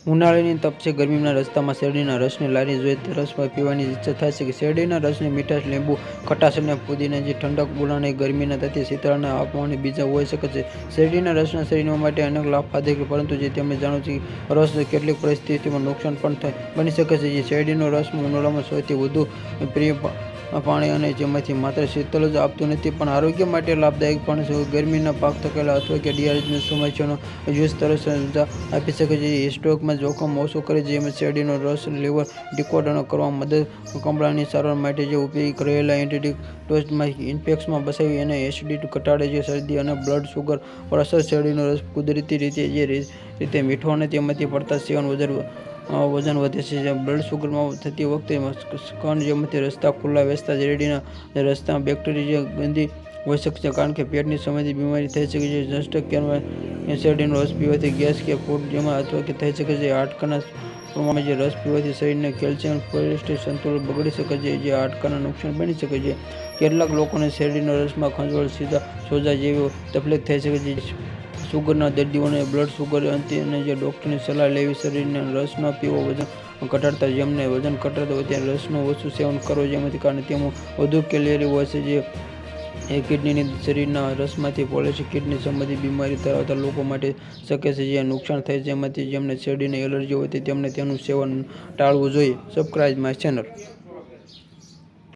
ઉનાળાની તપ છે. ગરમીના રસ્તામાં શેરડીના રસની લારી જોઈ રસ પીવાની ઈચ્છા થાય છે. શેરડીના રસની મીઠાશ, લીંબુ ખટાશ અને પુદીના જે ઠંડક બોલાવનારી ગરમીના તથ્ય શીતળાને આપવાની બીજા હોઈ શકે છે. શેરડીના રસના શરીર માટે અનેક લાભદાયક, પરંતુ જે તમે જાણો છો કે રસ કેટલીક પરિસ્થિતિમાં નુકસાન પણ બની શકે છે. શેરડીનો રસ ઉનાળામાં સૌથી વધુ પ્રિય પાણી અને જેમાંથી માત્ર શીતળ જ આપતું નથી પણ આરોગ્ય માટે લાભદાયક પણ છે. ગરમીના પાક થકેલા અથવા કે ડિહાઇડ્રેશનની સમસ્યાનો જ્યુસ તરત રજા આપી શકે છે. સ્ટ્રોકમાં જોખમ ઓછું કરે છે. જેમાં શેરડીનો રસ લીવર ડિટોક્સ કરવામાં મદદ, કમળાની સારવાર માટે જે ઉપયોગી રહેલા એન્ટીડોટમાં ઇન્ફેક્શનમાં બચાવી અને એસિડિટી ઘટાડે છે. શરદી અને બ્લડ શુગર પર અસર. શેરડીનો રસ કુદરતી રીતે મીઠો અને તેમાંથી પડતા સેવન વજન વધે છે. બ્લડ શુગરમાં થતી વખતે સ્કન જેમાંથી રસ્તા ખુલ્લા વેચતા શેરડીના રસના બેક્ટેરિયા ગંદી હોઈ શકે છે, કારણ કે પેટની સંબંધિત બીમારી થઈ શકે છે. જસ્ટ કેરમાં શેરડીનો રસ પીવાથી ગેસ કે ફૂડ જેમાં અથવા કે થઈ શકે છે. હાડકાના પ્રમાણમાં જે રસ પીવાથી શરીરને કેલ્શિયમ ફોસ્ફેટ સંતુલન બગડી શકે છે, જે હાડકાના નુકસાન બની શકે છે. કેટલાક લોકોને શેરડીના રસમાં ખંજવાળ, સીધા સોજા જેવી તકલીફ થઈ શકે છે. શુગરના દર્દીઓને બ્લડ શુગર અને જે ડોક્ટરની સલાહ લેવી. શેરડીનો રસ ન પીવો વજન ઘટાડતા. જેમને વજન ઘટાડવું હોય તેને રસનું ઓછું સેવન કરો, જેમાંથી કારણ તેમાં વધુ કેલરી હોય છે. જે કિડનીની શરીરના રસમાંથી પોલિસિસ્ટિક કિડની સંબંધિત બીમારી ધરાવતા લોકો માટે શકે છે, જે નુકસાન થાય છે. જેમાંથી જેમને શેરડીની એલર્જી હોય તેમણે તેનું સેવન ટાળવું જોઈએ. Subscribe my channel.